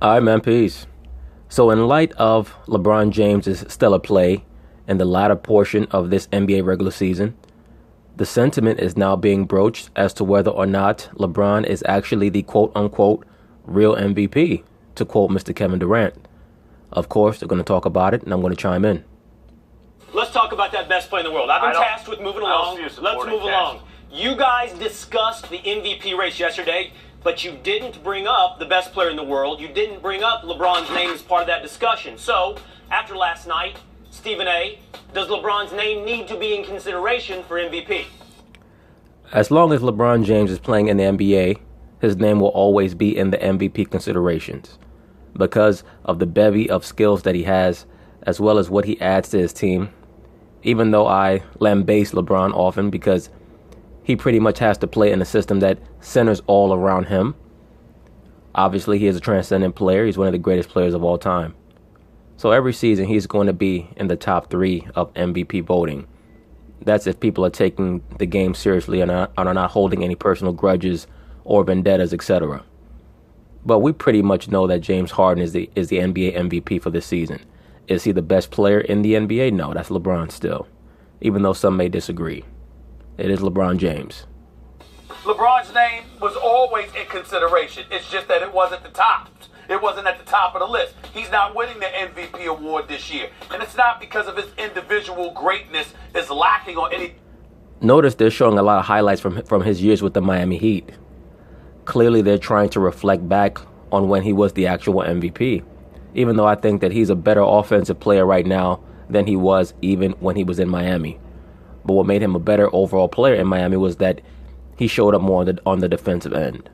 All right, man, peace. So, in light of LeBron James's stellar play in the latter portion of this NBA regular season, the sentiment is now being broached as to whether or not LeBron is actually the quote-unquote real MVP, to quote Mr. Kevin Durant. Of course, they're going to talk about it, and I'm going to chime in. Let's talk about that best player in the world. I've been tasked with moving along. Let's move along. You guys discussed the MVP race yesterday, but you didn't bring up the best player in the world. You didn't bring up LeBron's name as part of that discussion. So, after last night, Stephen A., does LeBron's name need to be in consideration for MVP? As long as LeBron James is playing in the NBA, his name will always be in the MVP considerations because of the bevy of skills that he has, as well as what he adds to his team. Even though I lambaste LeBron often because he pretty much has to play in a system that centers all around him. Obviously, he is a transcendent player. He's one of the greatest players of all time. So every season, he's going to be in the top 3 of MVP voting. That's if people are taking the game seriously and are not holding any personal grudges or vendettas, etc. But we pretty much know that James Harden is the NBA MVP for this season. Is he the best player in the NBA? No, that's LeBron still, even though some may disagree. It is LeBron James. LeBron's name was always in consideration. It's just that it wasn't the top. It wasn't at the top of the list. He's not winning the MVP award this year. And it's not because of his individual greatness is lacking on any. Notice they're showing a lot of highlights from his years with the Miami Heat. Clearly, they're trying to reflect back on when he was the actual MVP. Even though I think that he's a better offensive player right now than he was even when he was in Miami. But what made him a better overall player in Miami was that he showed up more on the defensive end.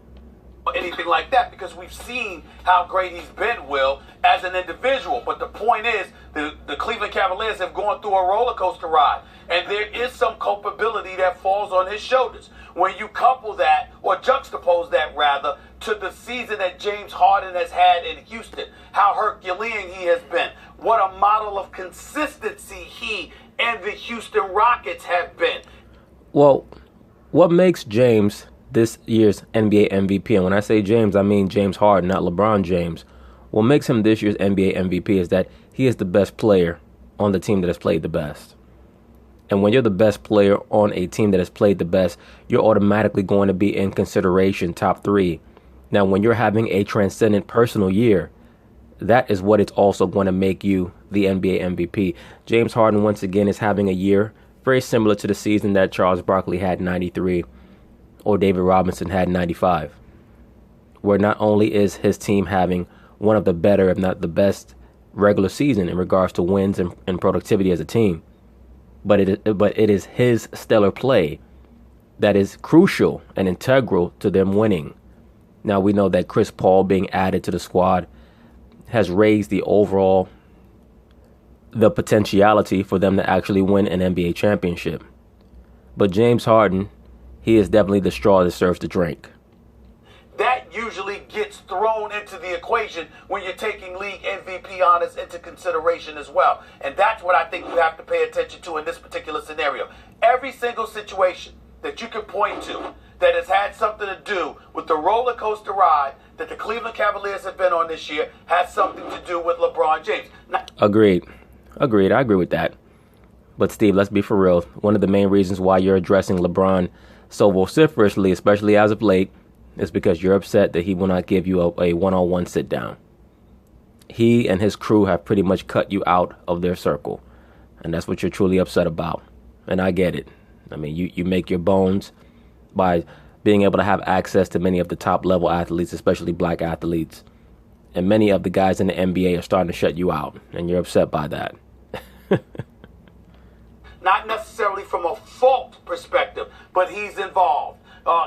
Anything like that, because we've seen how great he's been, Will, as an individual. But the point is, the Cleveland Cavaliers have gone through a roller coaster ride, and there is some culpability that falls on his shoulders. When you couple that, or juxtapose that rather, to the season that James Harden has had in Houston, how Herculean he has been, what a model of consistency he and the Houston Rockets have been. Well, what makes James this year's NBA MVP, and when I say James, I mean James Harden, not LeBron James. What makes him this year's NBA MVP is that he is the best player on the team that has played the best. And when you're the best player on a team that has played the best, you're automatically going to be in consideration top 3. Now, when you're having a transcendent personal year, that is what it's also going to make you the NBA MVP. James Harden, once again, is having a year very similar to the season that Charles Barkley had in 93 or David Robinson had in 95, where not only is his team having one of the better, if not the best, regular season in regards to wins and productivity as a team, but it is his stellar play that is crucial and integral to them winning. Now, we know that Chris Paul being added to the squad has raised the potentiality for them to actually win an NBA championship. But James Harden, he is definitely the straw that serves the drink. That usually gets thrown into the equation when you're taking league MVP honors into consideration as well. And that's what I think you have to pay attention to in this particular scenario. Every single situation that you can point to that has had something to do with the roller coaster ride that the Cleveland Cavaliers have been on this year has something to do with LeBron James. Agreed. I agree with that. But Steve, let's be for real. One of the main reasons why you're addressing LeBron so vociferously, especially as of late, is because you're upset that he will not give you a one-on-one sit down. He and his crew have pretty much cut you out of their circle. And that's what you're truly upset about. And I get it. I mean, you make your bones by being able to have access to many of the top level athletes, especially black athletes. And many of the guys in the NBA are starting to shut you out. And you're upset by that. Not necessarily from a fault perspective, but he's involved.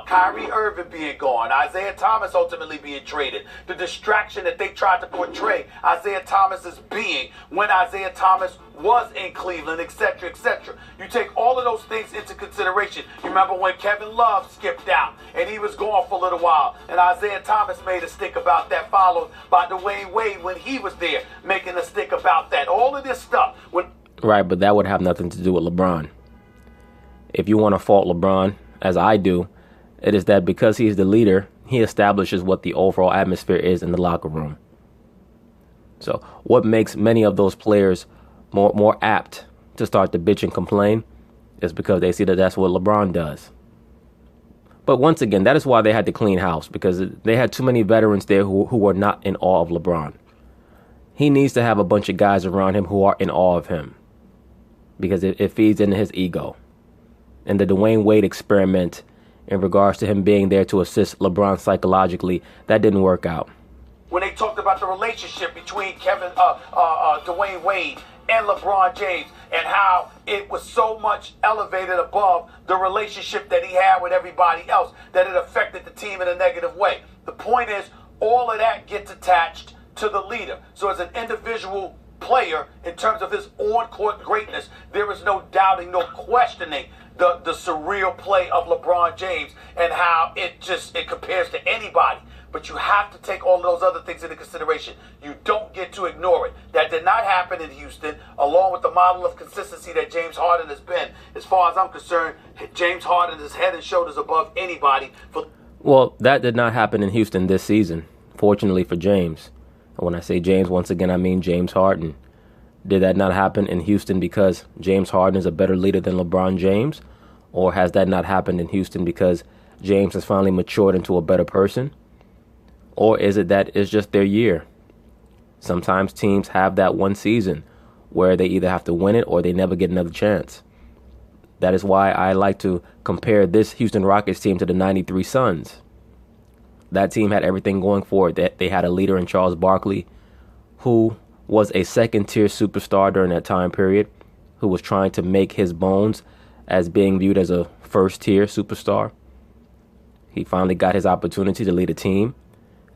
Kyrie Irving being gone, Isaiah Thomas ultimately being traded, the distraction that they tried to portray Isaiah Thomas as being when Isaiah Thomas was in Cleveland, etc., etc. You take all of those things into consideration. You remember when Kevin Love skipped out and he was gone for a little while, and Isaiah Thomas made a stick about that, followed by Dwayne Wade when he was there making a stick about that. All of this stuff. Right, but that would have nothing to do with LeBron. If you want to fault LeBron, as I do, it is that because he's the leader, he establishes what the overall atmosphere is in the locker room. So what makes many of those players more apt to start to bitch and complain is because they see that that's what LeBron does. But once again, that is why they had to clean house, because they had too many veterans there who were not in awe of LeBron. He needs to have a bunch of guys around him who are in awe of him, because it feeds into his ego. And the Dwayne Wade experiment in regards to him being there to assist LeBron psychologically, that didn't work out. When they talked about the relationship between Dwayne Wade and LeBron James, and how it was so much elevated above the relationship that he had with everybody else that it affected the team in a negative way. The point is, all of that gets attached to the leader. So as an individual player, in terms of his on-court greatness, there is no doubting, no questioning the surreal play of LeBron James and how it compares to anybody. But you have to take all of those other things into consideration. You don't get to ignore it. That did not happen in Houston, along with the model of consistency that James Harden has been. As far as I'm concerned, James Harden is head and shoulders above anybody. Well, that did not happen in Houston this season, fortunately for James. And when I say James, once again, I mean James Harden. Did that not happen in Houston because James Harden is a better leader than LeBron James? Or has that not happened in Houston because James has finally matured into a better person? Or is it that it's just their year? Sometimes teams have that one season where they either have to win it or they never get another chance. That is why I like to compare this Houston Rockets team to the 93 Suns. That team had everything going for it. That they had a leader in Charles Barkley, who was a second-tier superstar during that time period, who was trying to make his bones as being viewed as a first-tier superstar. He finally got his opportunity to lead a team.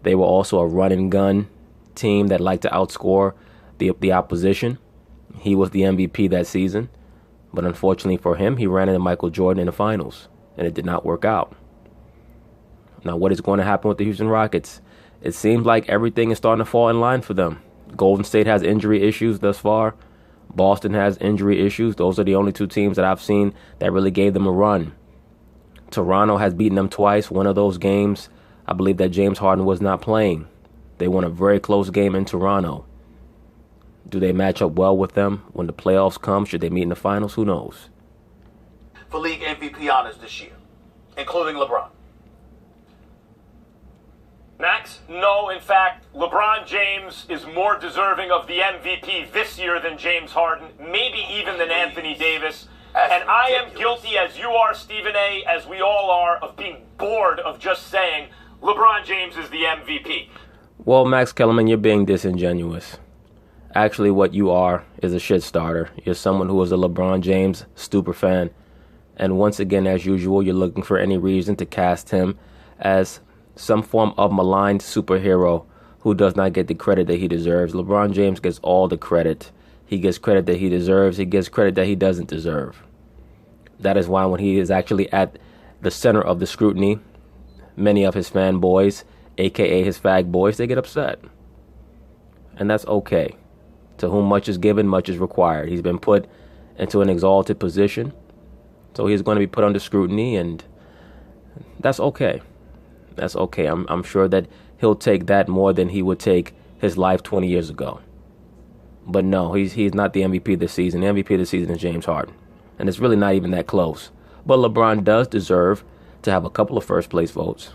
They were also a run-and-gun team that liked to outscore the opposition. He was the MVP that season. But unfortunately for him, he ran into Michael Jordan in the finals, and it did not work out. Now, what is going to happen with the Houston Rockets? It seems like everything is starting to fall in line for them. Golden State has injury issues thus far. Boston has injury issues. Those are the only two teams that I've seen that really gave them a run. Toronto has beaten them twice. One of those games, I believe that James Harden was not playing. They won a very close game in Toronto. Do they match up well with them when the playoffs come? Should they meet in the finals? Who knows? For league MVP honors this year, including LeBron. Max? No, in fact, LeBron James is more deserving of the MVP this year than James Harden, maybe even than Anthony Davis. And I am guilty, as you are, Stephen A., as we all are, of being bored of just saying LeBron James is the MVP. Well, Max Kellerman, you're being disingenuous. Actually, what you are is a shit starter. You're someone who is a LeBron James super fan. And once again, as usual, you're looking for any reason to cast him as some form of maligned superhero who does not get the credit that he deserves. LeBron James gets all the credit. He gets credit that he deserves. He gets credit that he doesn't deserve. That is why when he is actually at the center of the scrutiny, many of his fanboys, a.k.a. his fag boys, they get upset. And that's okay. To whom much is given, much is required. He's been put into an exalted position, so he's going to be put under scrutiny, and that's okay. That's okay. I'm sure that he'll take that more than he would take his life 20 years ago. But no, he's not the MVP this season. The MVP this season is James Harden, and it's really not even that close. But LeBron does deserve to have a couple of first-place votes.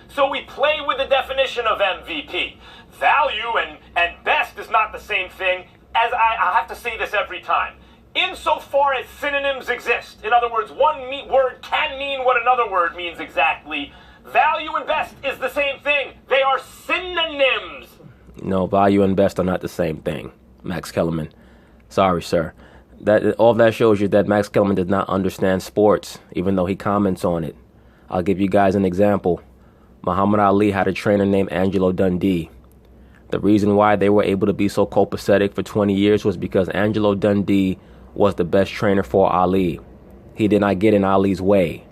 So we play with the definition of MVP. Value and best is not the same thing, as I have to say this every time. Insofar as synonyms exist, in other words, one word can mean what another word means exactly, value and best is the same thing. They are synonyms. No, value and best are not the same thing, Max Kellerman. Sorry, sir. All that shows you that Max Kellerman does not understand sports, even though he comments on it. I'll give you guys an example. Muhammad Ali had a trainer named Angelo Dundee. The reason why they were able to be so copacetic for 20 years was because Angelo Dundee was the best trainer for Ali. He did not get in Ali's way.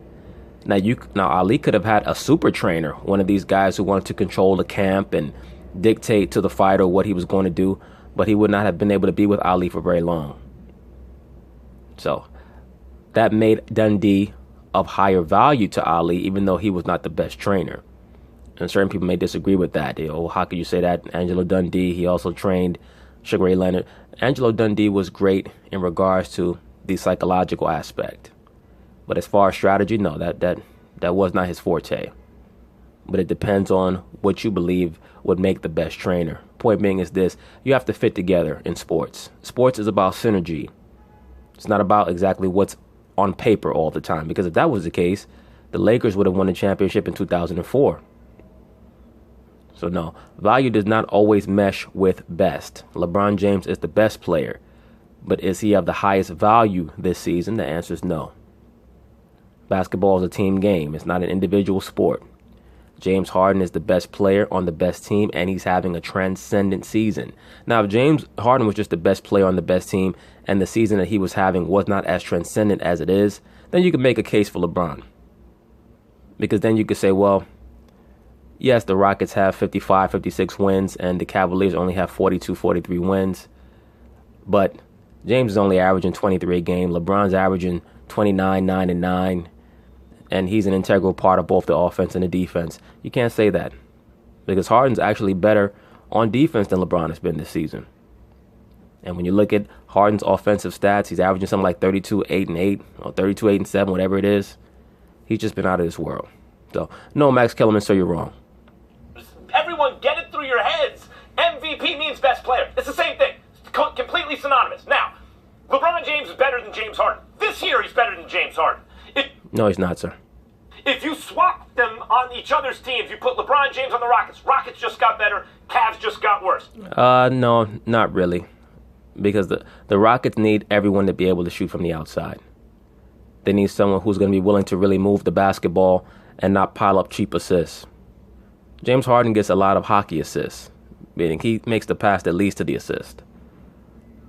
Now Ali could have had a super trainer, one of these guys who wanted to control the camp and dictate to the fighter what he was going to do, but he would not have been able to be with Ali for very long. So that made Dundee of higher value to Ali, even though he was not the best trainer. And certain people may disagree with that. How could you say that? Angelo Dundee, he also trained Sugar Ray Leonard. Angelo Dundee was great in regards to the psychological aspect. But as far as strategy, no, that was not his forte. But it depends on what you believe would make the best trainer. Point being is this: you have to fit together in sports. Sports is about synergy. It's not about exactly what's on paper all the time. Because if that was the case, the Lakers would have won the championship in 2004. So no, value does not always mesh with best. LeBron James is the best player. But is he of the highest value this season? The answer is no. Basketball is a team game. It's not an individual sport. James Harden is the best player on the best team, and he's having a transcendent season. Now, if James Harden was just the best player on the best team, and the season that he was having was not as transcendent as it is, then you could make a case for LeBron. Because then you could say, well, yes, the Rockets have 55, 56 wins, and the Cavaliers only have 42, 43 wins. But James is only averaging 23 a game. LeBron's averaging 29, 9, and 9. And he's an integral part of both the offense and the defense. You can't say that. Because Harden's actually better on defense than LeBron has been this season. And when you look at Harden's offensive stats, he's averaging something like 32, 8, and 8, or 32, 8, and 7, whatever it is. He's just been out of this world. So, no, Max Kellerman, so you're wrong. Everyone get it through your heads. MVP means best player. It's the same thing. It's completely synonymous. Now, LeBron James is better than James Harden. This year, he's better than James Harden. No, he's not, sir. If you swap them on each other's teams, you put LeBron James on the Rockets just got better, Cavs just got worse. No, not really. Because the Rockets need everyone to be able to shoot from the outside. They need someone who's going to be willing to really move the basketball and not pile up cheap assists. James Harden gets a lot of hockey assists, meaning he makes the pass that leads to the assist.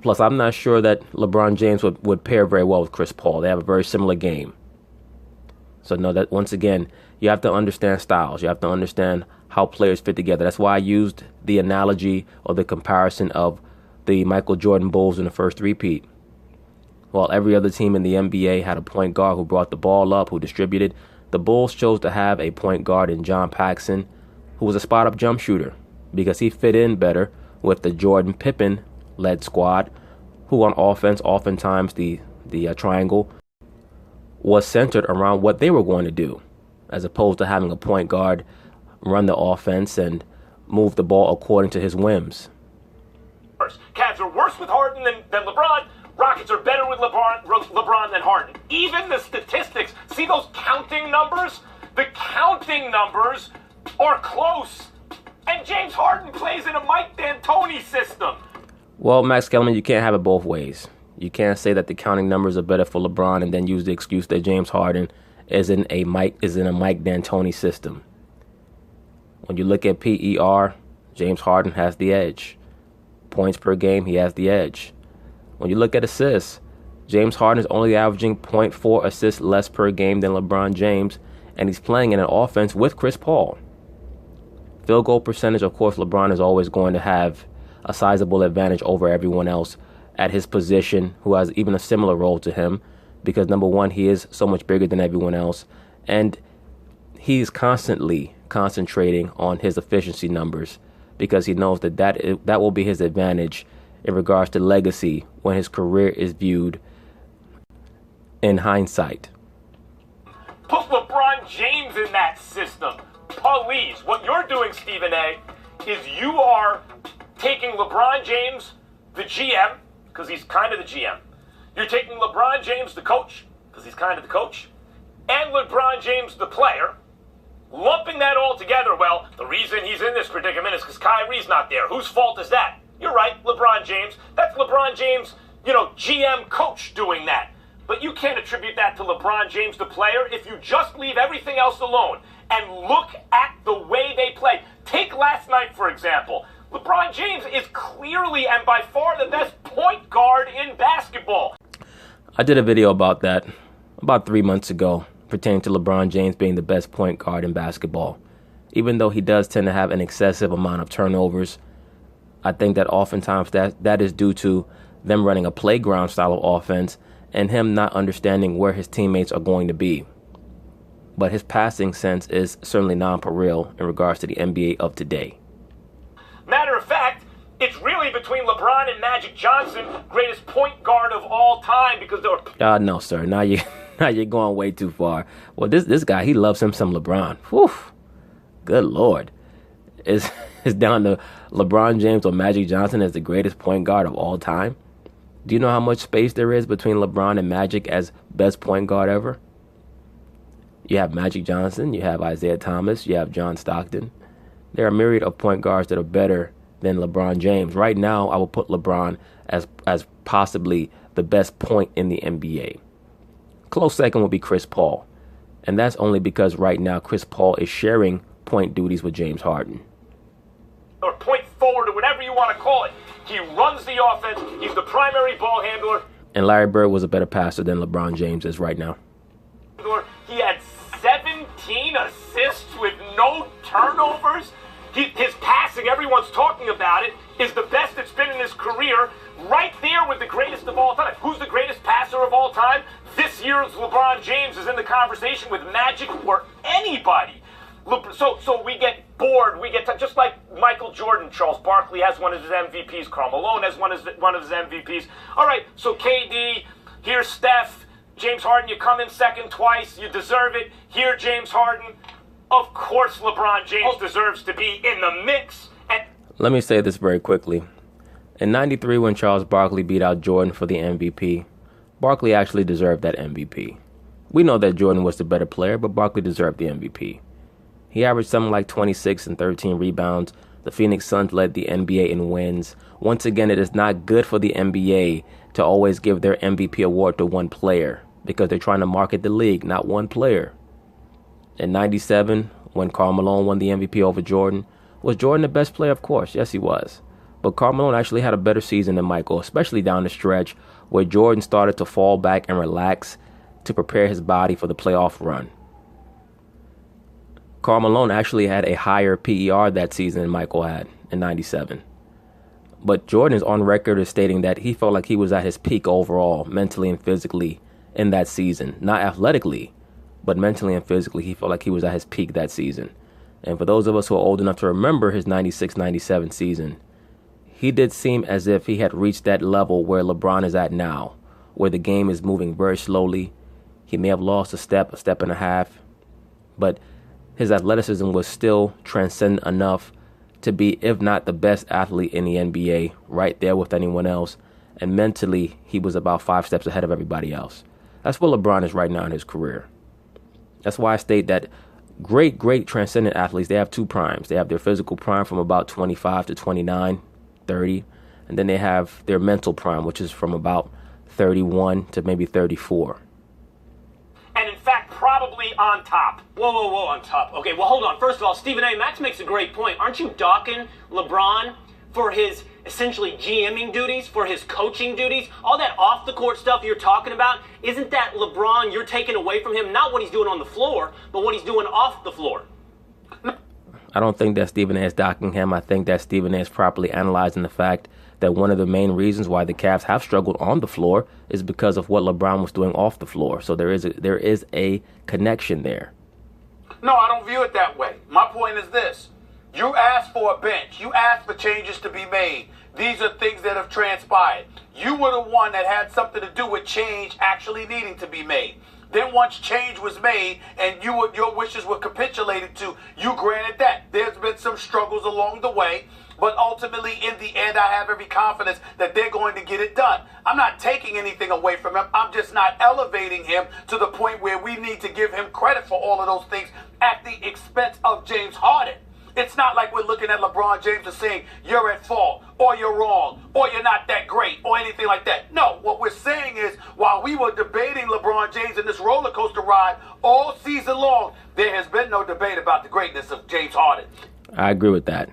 Plus, I'm not sure that LeBron James would pair very well with Chris Paul. They have a very similar game. So, no, that once again, you have to understand styles. You have to understand how players fit together. That's why I used the analogy or the comparison of the Michael Jordan Bulls in the first three-peat. While every other team in the NBA had a point guard who brought the ball up, who distributed, the Bulls chose to have a point guard in John Paxson, who was a spot-up jump shooter, because he fit in better with the Jordan Pippen-led squad, who on offense, oftentimes the triangle, was centered around what they were going to do, as opposed to having a point guard run the offense and move the ball according to his whims. Cavs are worse with Harden than LeBron. Rockets are better with LeBron than Harden. Even the statistics, see those counting numbers? The counting numbers are close. And James Harden plays in a Mike D'Antoni system. Well, Max Kellerman, you can't have it both ways. You can't say that the counting numbers are better for LeBron and then use the excuse that James Harden is in a Mike D'Antoni system. When you look at PER, James Harden has the edge. Points per game, he has the edge. When you look at assists, James Harden is only averaging 0.4 assists less per game than LeBron James, and he's playing in an offense with Chris Paul. Field goal percentage, of course, LeBron is always going to have a sizable advantage over everyone else at his position who has even a similar role to him, because number one, he is so much bigger than everyone else, and he's constantly concentrating on his efficiency numbers because he knows that will be his advantage in regards to legacy when his career is viewed in hindsight. Put LeBron James in that system. Please. What you're doing, Stephen A., is you are taking LeBron James, the GM, because he's kind of the GM. You're taking LeBron James, the coach, because he's kind of the coach, and LeBron James, the player, lumping that all together. Well, the reason he's in this predicament is because Kyrie's not there. Whose fault is that? You're right, LeBron James. That's LeBron James, GM coach doing that. But you can't attribute that to LeBron James, the player, if you just leave everything else alone and look at the way they play. Take last night, for example. LeBron James is clearly and by far the best point guard in basketball. I did a video about that about 3 months ago, pertaining to LeBron James being the best point guard in basketball. Even though he does tend to have an excessive amount of turnovers, I think that oftentimes that is due to them running a playground style of offense and him not understanding where his teammates are going to be. but his passing sense is certainly non-pareil in regards to the NBA of today. Matter of fact, it's really between LeBron and Magic Johnson, greatest point guard of all time, because they were... No, sir. Now you're going way too far. Well, this guy, he loves him some LeBron. Whew. Good Lord. It's down to LeBron James or Magic Johnson as the greatest point guard of all time. Do you know how much space there is between LeBron and Magic as best point guard ever? You have Magic Johnson, you have Isaiah Thomas, you have John Stockton. There are a myriad of point guards that are better than LeBron James. Right now, I will put LeBron as possibly the best point in the NBA. Close second would be Chris Paul. And that's only because right now Chris Paul is sharing point duties with James Harden. Or point forward, or whatever you want to call it. He runs the offense. He's the primary ball handler. And Larry Bird was a better passer than LeBron James is right now. He had 17 assists with no turnovers. His passing, everyone's talking about it, is the best it's been in his career. Right there with the greatest of all time. Who's the greatest passer of all time? This year's LeBron James is in the conversation with Magic or anybody. So we get bored. We get just like Michael Jordan. Charles Barkley has one of his MVPs. Karl Malone has one of his MVPs. All right, so KD, here's Steph. James Harden, you come in second twice. You deserve it. Here, James Harden. Of course, LeBron James deserves to be in the mix. Let me say this very quickly. In '93, when Charles Barkley beat out Jordan for the MVP, Barkley actually deserved that MVP. We know that Jordan was the better player, but Barkley deserved the MVP. He averaged something like 26 and 13 rebounds. The Phoenix Suns led the NBA in wins. Once again, it is not good for the NBA to always give their MVP award to one player because they're trying to market the league, not one player. In '97, when Karl Malone won the MVP over Jordan, was Jordan the best player? Of course, yes he was. But Karl Malone actually had a better season than Michael, especially down the stretch where Jordan started to fall back and relax to prepare his body for the playoff run. Karl Malone actually had a higher PER that season than Michael had in '97. But Jordan is on record as stating that he felt like he was at his peak overall, mentally and physically, in that season. Not athletically, but mentally and physically, he felt like he was at his peak that season. And for those of us who are old enough to remember his '96-'97 season, he did seem as if he had reached that level where LeBron is at now, where the game is moving very slowly. He may have lost a step and a half, but his athleticism was still transcendent enough to be, if not the best athlete in the NBA, right there with anyone else. And mentally, he was about 5 steps ahead of everybody else. That's where LeBron is right now in his career. That's why I state that great transcendent athletes, they have 2 primes. They have their physical prime from about 25 to 29, 30. And then they have their mental prime, which is from about 31 to maybe 34. And in fact, probably on top. Whoa, on top. Okay, well, hold on. First of all, Stephen A., Max makes a great point. Aren't you docking LeBron for his essentially GMing duties, for his coaching duties? All that off-the-court stuff you're talking about, isn't that LeBron you're taking away from him? Not what he's doing on the floor, but what he's doing off the floor. I don't think that Stephen A. is docking him. I think that Stephen A. is properly analyzing the fact that one of the main reasons why the Cavs have struggled on the floor is because of what LeBron was doing off the floor. So there is a connection there. No, I don't view it that way. My point is this. You asked for a bench. You asked for changes to be made. These are things that have transpired. You were the one that had something to do with change actually needing to be made. Then once change was made and your wishes were capitulated to, you granted that. There's been some struggles along the way, but ultimately in the end, I have every confidence that they're going to get it done. I'm not taking anything away from him. I'm just not elevating him to the point where we need to give him credit for all of those things at the expense of James Harden. It's not like we're looking at LeBron James and saying, you're at fault, or you're wrong, or you're not that great, or anything like that. No, what we're saying is, while we were debating LeBron James in this roller coaster ride all season long, there has been no debate about the greatness of James Harden. I agree with that.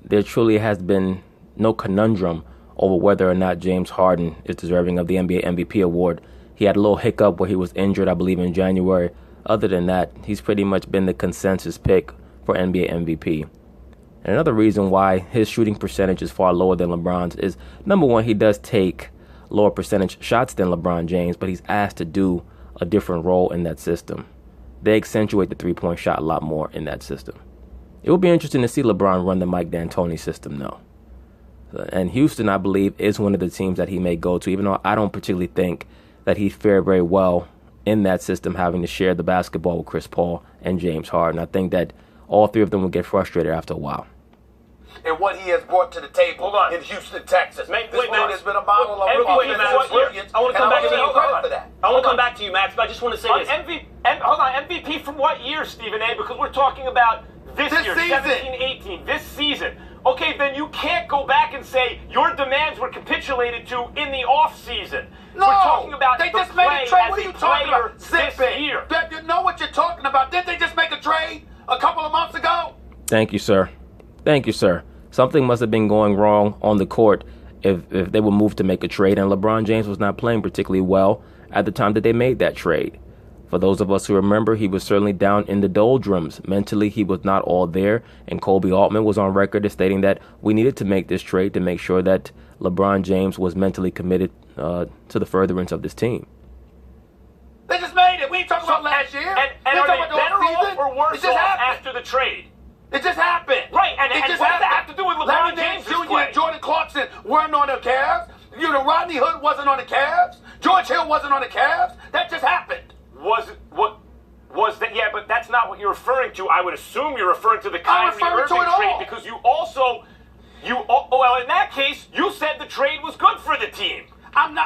There truly has been no conundrum over whether or not James Harden is deserving of the NBA MVP award. He had a little hiccup where he was injured, I believe, in January. Other than that, he's pretty much been the consensus pick for NBA MVP. And another reason why his shooting percentage is far lower than LeBron's is, number one, he does take lower percentage shots than LeBron James, but he's asked to do a different role in that system. they accentuate the three-point shot a lot more in that system. It will be interesting to see LeBron run the Mike D'Antoni system, though. And Houston, I believe, is one of the teams that he may go to, even though I don't particularly think that he fared very well in that system, having to share the basketball with Chris Paul and James Harden. I think that all three of them will get frustrated after a while. And what he has brought to the table in Houston, Texas. This man has been a model of brilliance. I want to come back to you. I want to come back to you, Max, but I just want to say this. Hold on, MVP from what year, Stephen A? Because we're talking about this year, season. 17-18, this season. Okay, then you can't go back and say your demands were capitulated to in the offseason. No, we're talking about they the just made a trade. What are you talking about? This year. You know what you're talking about. Didn't they just make a trade a couple of months ago? Thank you, sir. Thank you, sir. Something must have been going wrong on the court if they were moved to make a trade, and LeBron James was not playing particularly well at the time that they made that trade. For those of us who remember, he was certainly down in the doldrums. Mentally, he was not all there, and Kobe Altman was on record as stating that we needed to make this trade to make sure that LeBron James was mentally committed to the furtherance of this team. They just made it. We ain't talking about last year. And are they better off or worse off after the trade? It just happened. Right, and what does that have to do with LeBron Larry James' Nance Jr. play? and Jordan Clarkson weren't on the Cavs. Rodney Hood wasn't on the Cavs. George Hill wasn't on the Cavs. That just happened. Was that? Yeah, but that's not what you're referring to. I would assume you're referring to the Kyrie Irving trade because you also, well, in that case, you said the trade was good for the team. I'm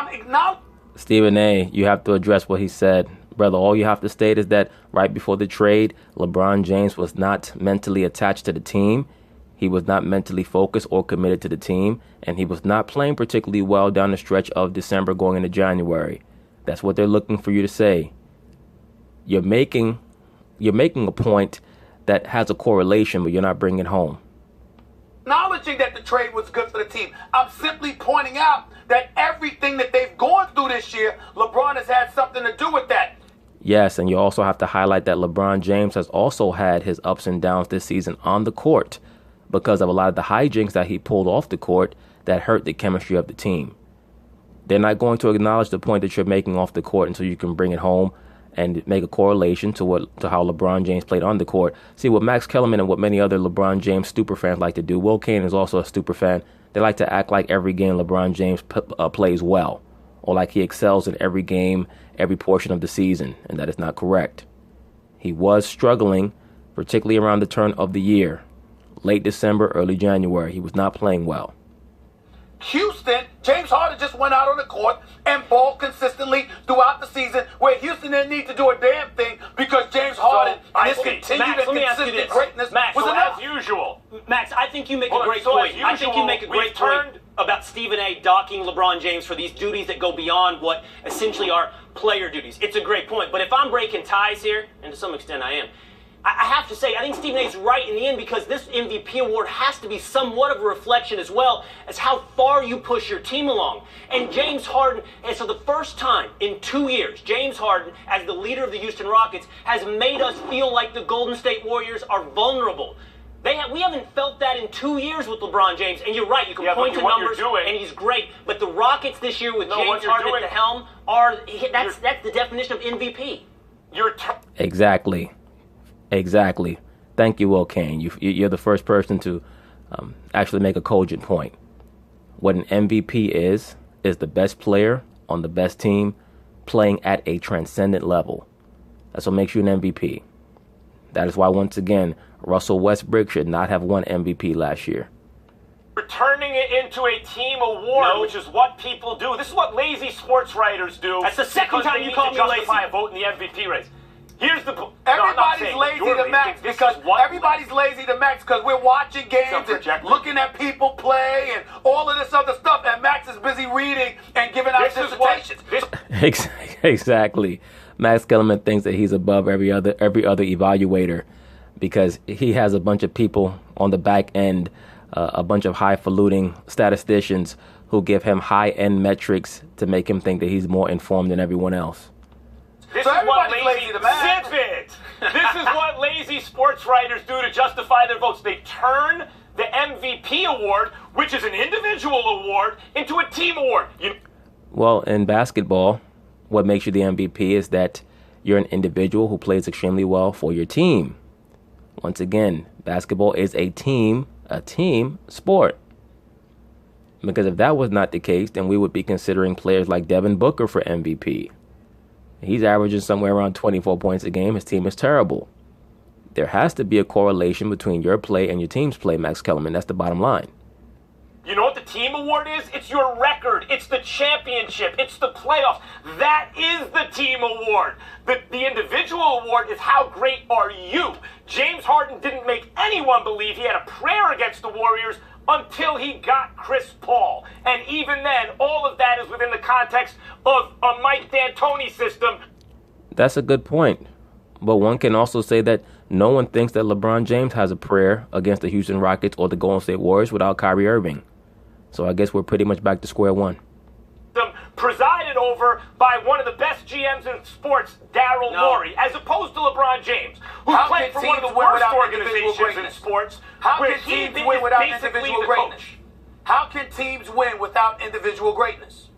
acknowledging. Stephen A., you have to address what he said. Brother, all you have to state is that right before the trade, LeBron James was not mentally attached to the team. He was not mentally focused or committed to the team, and he was not playing particularly well down the stretch of December going into January. That's what they're looking for you to say. You're making a point that has a correlation, but you're not bringing it home. Acknowledging that the trade was good for the team. I'm simply pointing out that everything that they've gone through this year, LeBron has had something to do with that. Yes, and you also have to highlight that LeBron James has also had his ups and downs this season on the court because of a lot of the hijinks that he pulled off the court that hurt the chemistry of the team. They're not going to acknowledge the point that you're making off the court until you can bring it home and make a correlation to how LeBron James played on the court. See, what Max Kellerman and what many other LeBron James super fans like to do, Will Kane is also a super fan, they like to act like every game LeBron James plays well, or like he excels in every game, every portion of the season, and that is not correct. He was struggling, particularly around the turn of the year. Late December, early January, he was not playing well. Houston, James Harden just went out on the court and balled consistently throughout the season, where Houston didn't need to do a damn thing because James Harden and his continued and consistent greatness was enough. As usual. Max, I think you make a great point. I think you make a great point about Stephen A. docking LeBron James for these duties that go beyond what essentially are player duties. It's a great point. But if I'm breaking ties here, and to some extent I am, I have to say, I think Stephen A's right in the end because this MVP award has to be somewhat of a reflection as well as how far you push your team along. And James Harden, and so the first time in 2 years, James Harden, as the leader of the Houston Rockets, has made us feel like the Golden State Warriors are vulnerable. We haven't felt that in 2 years with LeBron James. And you're right, you can point to numbers, and he's great. But the Rockets this year with James Harden at the helm, that's the definition of MVP. Exactly. Thank you, Will Kane. You're the first person to actually make a cogent point. What an MVP is the best player on the best team playing at a transcendent level. That's what makes you an MVP. That is why, once again, Russell Westbrook should not have won MVP last year. You're turning it into a team award, which is what people do. This is what lazy sports writers do. That's the second time you called me lazy. Justify a vote in the MVP race. Here's the everybody's lazy to max because everybody's lazy to max because we're watching games and looking at people play and all of this other stuff, and Max is busy reading and giving out dissertations. Exactly. Max Kellerman thinks that he's above every other evaluator because he has a bunch of people on the back end, a bunch of highfalutin statisticians who give him high-end metrics to make him think that he's more informed than everyone else. This is what lazy sports writers do to justify their votes. They turn the MVP award, which is an individual award, into a team award. Well, in basketball, what makes you the MVP is that you're an individual who plays extremely well for your team. Once again, basketball is a team sport. Because if that was not the case, then we would be considering players like Devin Booker for MVP. He's averaging somewhere around 24 points a game. His team is terrible. There has to be a correlation between your play and your team's play, Max Kellerman. That's the bottom line. You know what the team award is? It's your record. It's the championship. It's the playoffs. That is the team award. The individual award is how great are you? James Harden didn't make anyone believe he had a prayer against the Warriors until he got Chris Paul. And even then, all of that is within the context of a Mike D'Antoni system. That's a good point. But one can also say that no one thinks that LeBron James has a prayer against the Houston Rockets or the Golden State Warriors without Kyrie Irving. So I guess we're pretty much back to square one. Presided over by one of the best GMs in sports, Daryl Morey, as opposed to LeBron James, who played for one of the worst organizations in sports. How can teams win without individual greatness? How can teams win without individual greatness?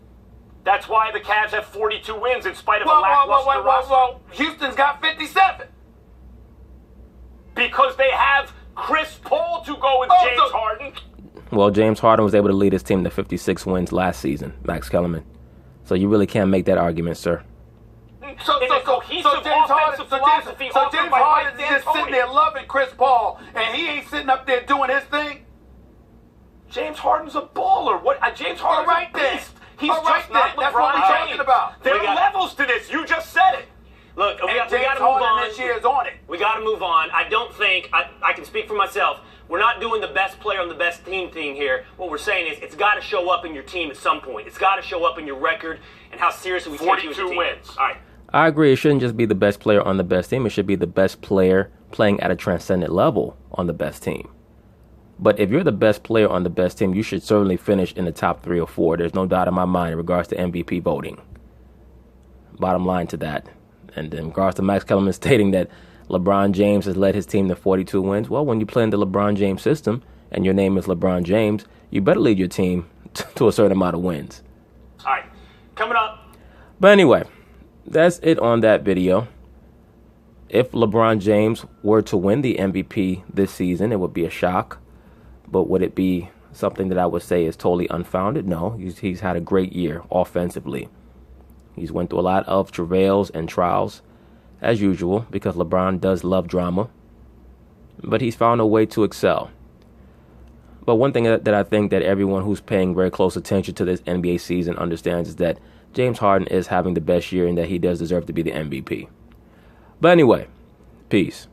That's why the Cavs have 42 wins in spite of a lackluster roster. Houston's got 57. Because they have Chris Paul to go with James Harden. Well, James Harden was able to lead his team to 56 wins last season, Max Kellerman. So you really can't make that argument, sir. So James Harden is just sitting there loving Chris Paul, and he ain't sitting up there doing his thing? James Harden's a baller. James Harden's a beast. He's just not LeBron James. That's what we're talking about. There are levels to this. You just said it. Look, we got to move on. This year is on it. We got to move on. I don't think I can speak for myself. We're not doing the best player on the best team thing here. What we're saying is it's got to show up in your team at some point. It's got to show up in your record and how seriously we take you as a team. 42 wins. All right. I agree. It shouldn't just be the best player on the best team. It should be the best player playing at a transcendent level on the best team. But if you're the best player on the best team, you should certainly finish in the top 3 or 4. There's no doubt in my mind in regards to MVP voting. Bottom line to that. And in regards to Max Kellerman stating that LeBron James has led his team to 42 wins, well, when you play in the LeBron James system and your name is LeBron James, you better lead your team to a certain amount of wins. All right. Coming up. But anyway, that's it on that video. If LeBron James were to win the MVP this season, it would be a shock. But would it be something that I would say is totally unfounded? No, he's had a great year offensively. He's went through a lot of travails and trials, as usual, because LeBron does love drama. But he's found a way to excel. But one thing that I think that everyone who's paying very close attention to this NBA season understands is that James Harden is having the best year and that he does deserve to be the MVP. But anyway, peace.